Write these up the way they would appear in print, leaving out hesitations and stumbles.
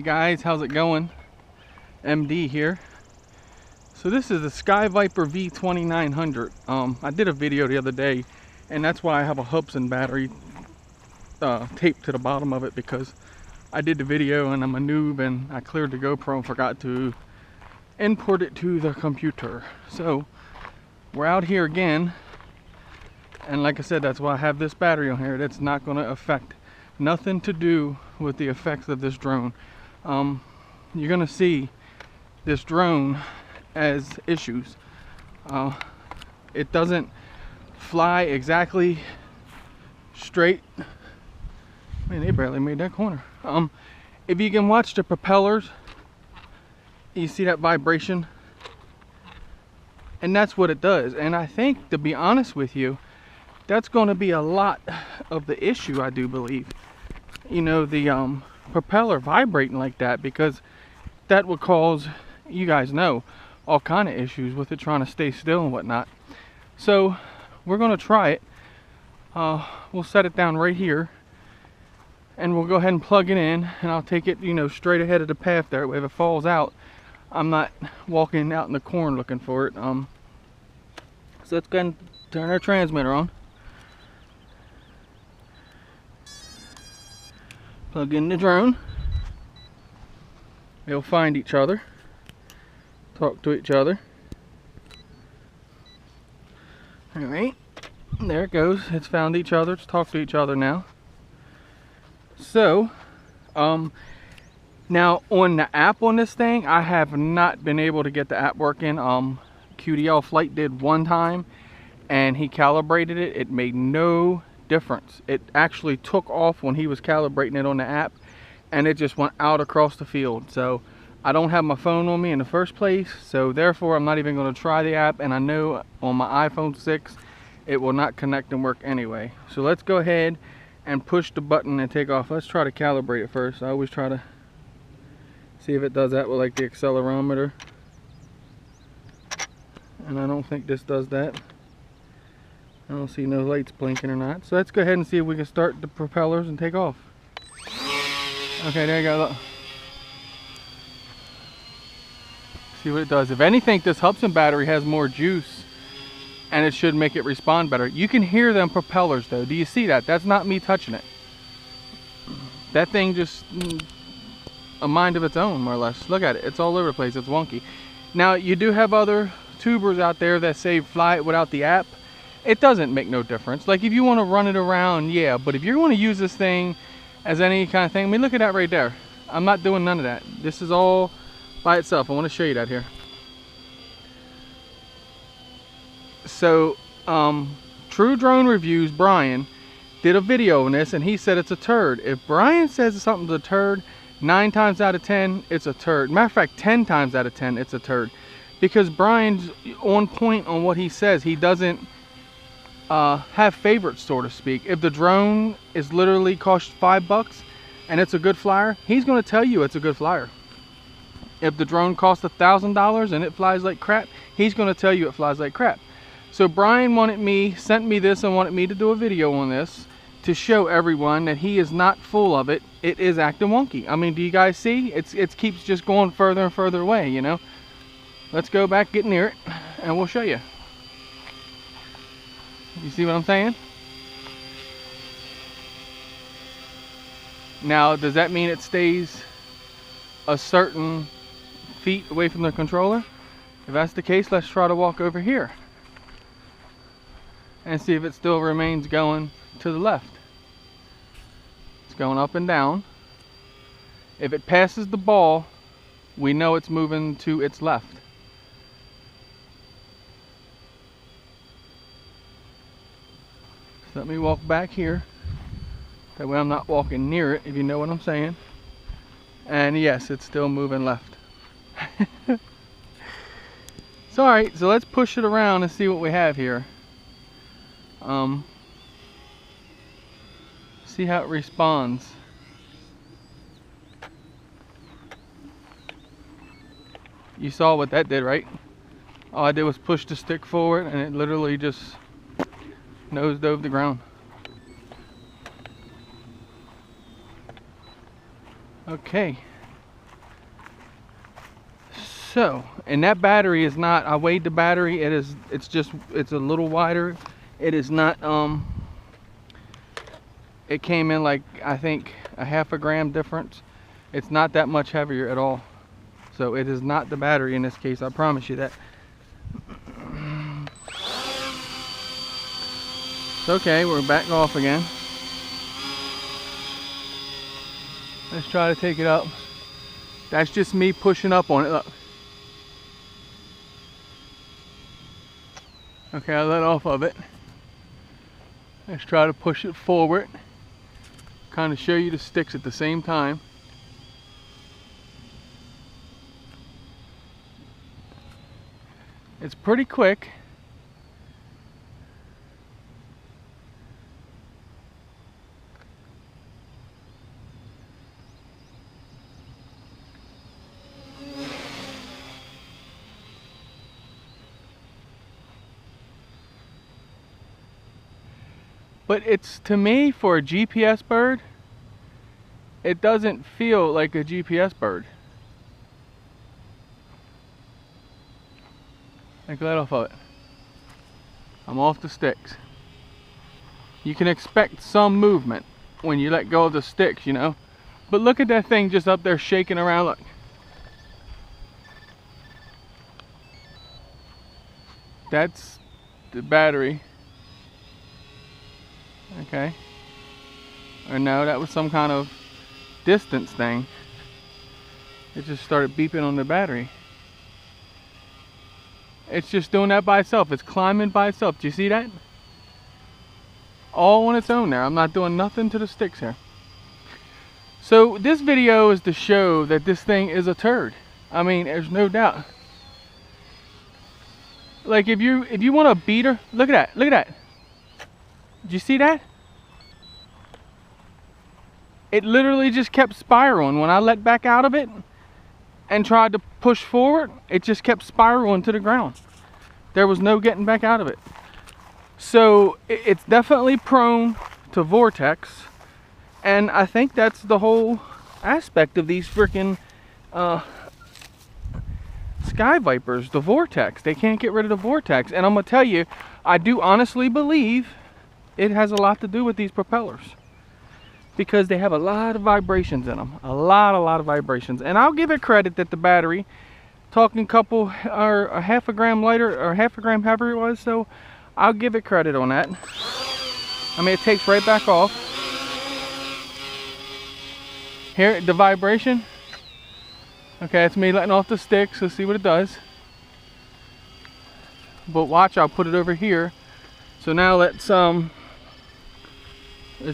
guys, how's it going? MD here. So this is the Sky Viper v2900. I did a video the other day, and that's why I have a Hubsan battery taped to the bottom of it, because I did the video and I'm a noob and I cleared the GoPro and forgot to import it to the computer. So we're out here again, and like I said, that's why I have this battery on here. That's not going to affect, nothing to do with the effects of this drone. You're going to see this drone as issues. It doesn't fly exactly straight. Man, they barely made that corner. If you can watch the propellers, you see that vibration, and that's what it does. And I think, to be honest with you, that's going to be a lot of the issue, I do believe. You know, the propeller vibrating like that, because that would cause, you guys know, all kind of issues with it trying to stay still and whatnot. So we're going to try it. We'll set it down right here, and we'll go ahead and plug it in, and I'll take it, you know, straight ahead of the path there. If it falls out, I'm not walking out in the corn looking for it. So let's go ahead and turn our transmitter on. Plug in the drone. They'll find each other, talk to each other. Alright, there it goes. It's found each other. It's talked to each other now. So, now on the app on this thing, I have not been able to get the app working. QDL Flight did one time, and he calibrated it. It made no difference. It actually took off when he was calibrating it on the app, and it just went out across the field. So I don't have my phone on me in the first place, so therefore I'm not even going to try the app, and I know on my iPhone 6 it will not connect and work anyway. So let's go ahead and push the button and take off. Let's try to calibrate it first. I always try to see if it does that with like the accelerometer, and I don't think this does that. I don't see no lights blinking or not. So let's go ahead and see if we can start the propellers and take off. Okay, there you go. Look. See what it does. If anything, this Hubsan battery has more juice, and it should make it respond better. You can hear them propellers though. Do you see that? That's not me touching it. That thing just a mind of its own, more or less. Look at it. It's all over the place. It's wonky. Now, you do have other tubers out there that say fly it without the app. It doesn't make no difference. Like if you want to run it around, yeah, but if you're going to use this thing as any kind of thing, I mean, look at that right there. I'm not doing none of that. This is all by itself. I want to show you that here. So True Drone Reviews, Brian, did a video on this, and he said it's a turd. If Brian says something's a turd, 9 times out of 10 it's a turd. Matter of fact, 10 times out of 10 it's a turd, because Brian's on point on what he says. He doesn't have favorites, so to speak. If the drone is literally cost $5 and it's a good flyer, he's going to tell you it's a good flyer. If the drone costs $1,000 and it flies like crap, he's going to tell you it flies like crap. So Brian sent me this and wanted me to do a video on this to show everyone that he is not full of it. It is acting wonky. I mean, do you guys see? It keeps just going further and further away, you know. Let's go back, get near it, and we'll show you. You see what I'm saying? Now, does that mean it stays a certain feet away from the controller? If that's the case, let's try to walk over here and see if it still remains going to the left. It's going up and down. If it passes the ball, we know it's moving to its left. So let me walk back here. That way I'm not walking near it, if you know what I'm saying. And yes, it's still moving left. So alright, so let's push it around and see what we have here. See how it responds. You saw what that did, right? All I did was push the stick forward, and it literally just nose dove the ground. Okay, So, and that battery is not, I weighed the battery, it's a little wider. It is not, it came in like, I think, a half a gram difference. It's not that much heavier at all. So it is not the battery in this case, I promise you that. It's okay, we're back off again. Let's try to take it up. That's just me pushing up on it. Look. Okay, I let off of it. Let's try to push it forward. Kind of show you the sticks at the same time. It's pretty quick. But it's, to me, for a GPS bird, it doesn't feel like a GPS bird. Take that off of it. I'm off the sticks. You can expect some movement when you let go of the sticks, you know. But look at that thing just up there shaking around, look. That's the battery. Okay. Or no, that was some kind of distance thing. It just started beeping on the battery. It's just doing that by itself. It's climbing by itself. Do you see that? All on its own there. I'm not doing nothing to the sticks here. So this video is to show that this thing is a turd. I mean, there's no doubt. Like if you want a beater, look at that. Look at that. Did you see that? It literally just kept spiraling. When I let back out of it and tried to push forward, it just kept spiraling to the ground. There was no getting back out of it. So it's definitely prone to vortex, and I think that's the whole aspect of these freaking Sky Vipers, the vortex. They can't get rid of the vortex, and I'm gonna tell you, I do honestly believe it has a lot to do with these propellers, because they have a lot of vibrations in them, a lot of vibrations. And I'll give it credit that the battery, talking couple or a half a gram lighter or half a gram heavier it was, so I'll give it credit on that. I mean, it takes right back off. Here, the vibration. Okay, it's me letting off the sticks. Let's see what it does. But watch, I'll put it over here. So now let's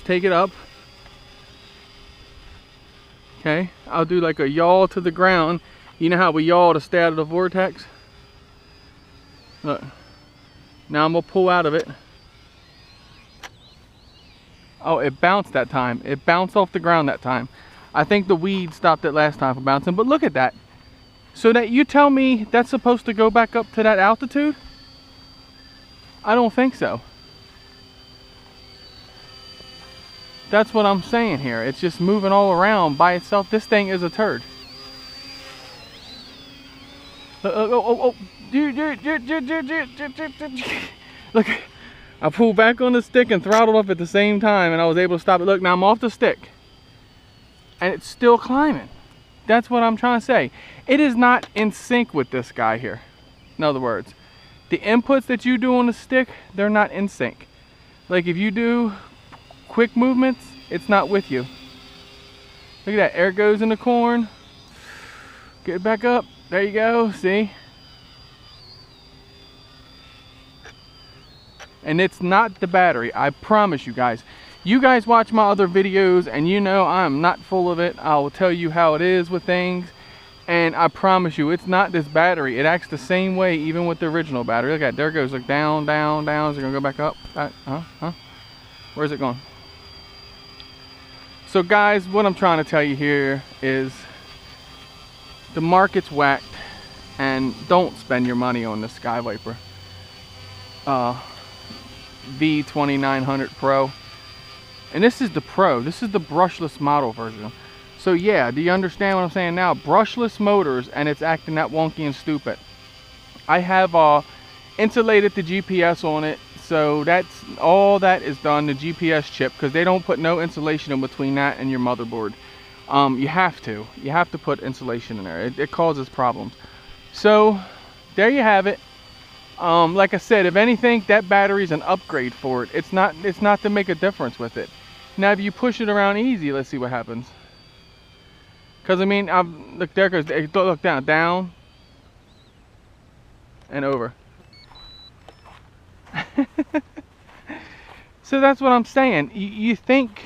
take it up. Okay, I'll do like a yaw to the ground. You know how we yaw to stay out of the vortex? Look. Now I'm gonna pull out of it. Oh, it bounced that time. It bounced off the ground that time. I think the weed stopped it last time from bouncing, but look at that. So that you tell me that's supposed to go back up to that altitude? I don't think so. That's what I'm saying here. It's just moving all around by itself. This thing is a turd. Look, I pulled back on the stick and throttled up at the same time, and I was able to stop it. Look, now I'm off the stick, and it's still climbing. That's what I'm trying to say. It is not in sync with this guy here. In other words, the inputs that you do on the stick, they're not in sync. Like if you do quick movements, it's not with you. Look at that, air goes in the corn. Get it back up. There you go, see? And it's not the battery, I promise you guys. You guys watch my other videos and you know I'm not full of it. I will tell you how it is with things. And I promise you, it's not this battery. It acts the same way even with the original battery. Look at that, there it goes. Look, down, down, down. Is it gonna go back up? Where's it going? So guys, what I'm trying to tell you here is the market's whacked, and don't spend your money on the Sky Viper v2900 Pro. And this is the Pro. This is the brushless model version. So yeah, do you understand what I'm saying now? Brushless motors, and it's acting that wonky and stupid. I have insulated the GPS on it, so that's all that is done, the GPS chip, because they don't put no insulation in between that and your motherboard. You have to put insulation in there. It causes problems. So there you have it. Like I said, if anything, that battery's an upgrade for it. It's not to make a difference with it. Now if you push it around easy, let's see what happens. Because I mean, look, there goes, look down and over. So that's what I'm saying. You think,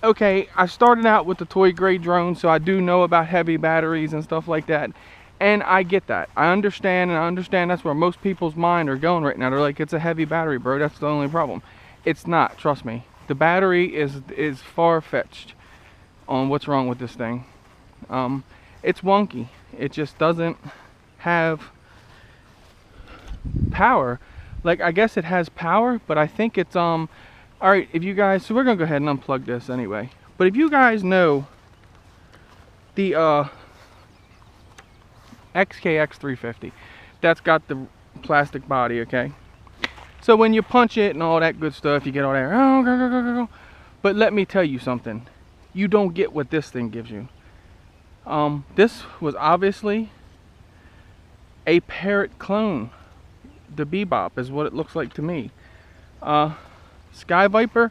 okay, I started out with the toy grade drone, so I do know about heavy batteries and stuff like that, and I get that. I understand, and I understand that's where most people's mind are going right now. They're like, it's a heavy battery, bro, that's the only problem. It's not, trust me. The battery is far-fetched on what's wrong with this thing. It's wonky. It just doesn't have power. Like, I guess it has power, but I think it's all right, if you guys, so we're gonna go ahead and unplug this anyway, but if you guys know the XKX 350, that's got the plastic body, okay, so when you punch it and all that good stuff, you get all that, oh, go, go, go, go, go. But let me tell you something, you don't get what this thing gives you. This was obviously a Parrot clone. The Bebop is what it looks like to me. Sky Viper,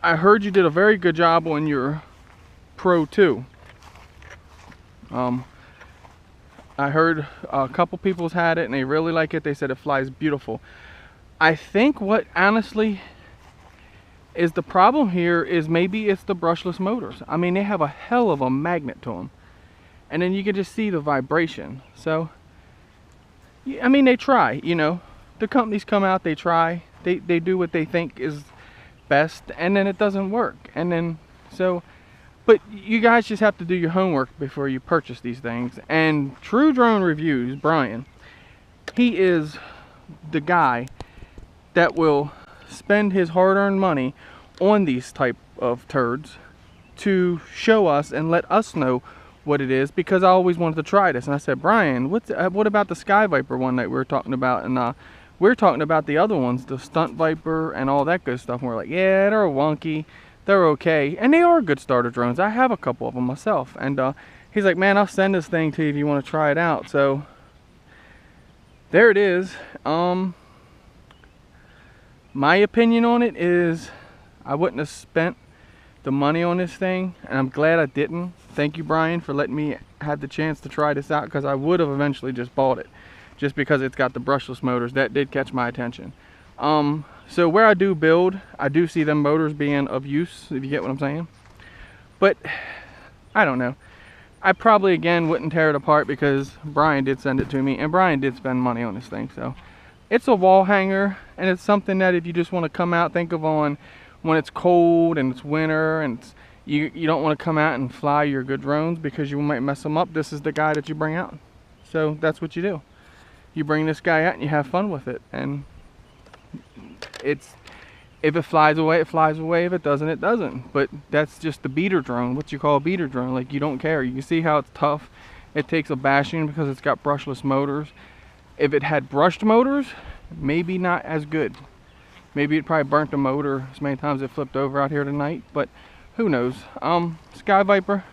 I heard you did a very good job on your Pro 2. I heard a couple people's had it and they really like it. They said it flies beautiful. I think what honestly is the problem here is maybe it's the brushless motors. I mean, they have a hell of a magnet to them, and then you can just see the vibration. So I mean, they try, you know, the companies come out, they try, they do what they think is best, and then it doesn't work. And then, so, but you guys just have to do your homework before you purchase these things. And True Drone Reviews, Brian, he is the guy that will spend his hard-earned money on these type of turds to show us and let us know what it is, because I always wanted to try this. And I said, Brian, what about the Sky Viper one that we were talking about? And we're talking about the other ones, the Stunt Viper and all that good stuff. And we're like, yeah, they're wonky, they're okay, and they are good starter drones. I have a couple of them myself. And he's like, man, I'll send this thing to you if you want to try it out. So there it is. My opinion on it is I wouldn't have spent the money on this thing, and I'm glad I didn't. Thank you, Brian, for letting me have the chance to try this out, because I would have eventually just bought it just because it's got the brushless motors. That did catch my attention. So where I do build, I do see them motors being of use, if you get what I'm saying. But I don't know, I probably again wouldn't tear it apart, because Brian did send it to me, and Brian did spend money on this thing. So it's a wall hanger, and it's something that if you just want to come out, think of on when it's cold and it's winter and it's, you don't want to come out and fly your good drones because you might mess them up. This is the guy that you bring out. So that's what you do. You bring this guy out and you have fun with it. And it's, if it flies away, it flies away. If it doesn't, it doesn't. But that's just the beater drone, what you call a beater drone. Like, you don't care. You can see how it's tough. It takes a bashing because it's got brushless motors. If it had brushed motors, maybe not as good. Maybe it probably burnt the motor as many times it flipped over out here tonight, but who knows. Sky Viper,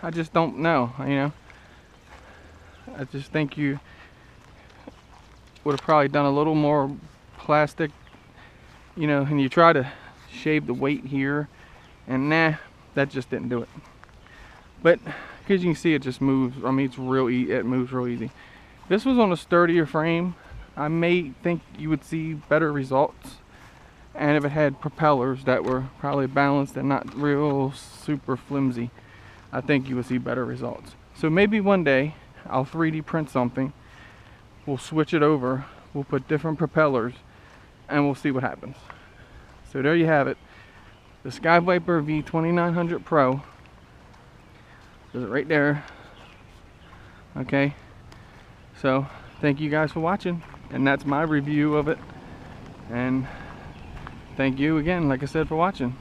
I just don't know, you know. I just think you would have probably done a little more plastic, you know, and you try to shave the weight here, and nah, that just didn't do it. But because you can see, it just moves. I mean, it moves real easy. This was on a sturdier frame. I may think you would see better results, and if it had propellers that were probably balanced and not real super flimsy, I think you would see better results. So maybe one day I'll 3D print something, we'll switch it over, we'll put different propellers, and we'll see what happens. So there you have it, the Sky Viper v2900 Pro. There's it right there. Okay, so thank you guys for watching. And that's my review of it. And thank you again, like I said, for watching.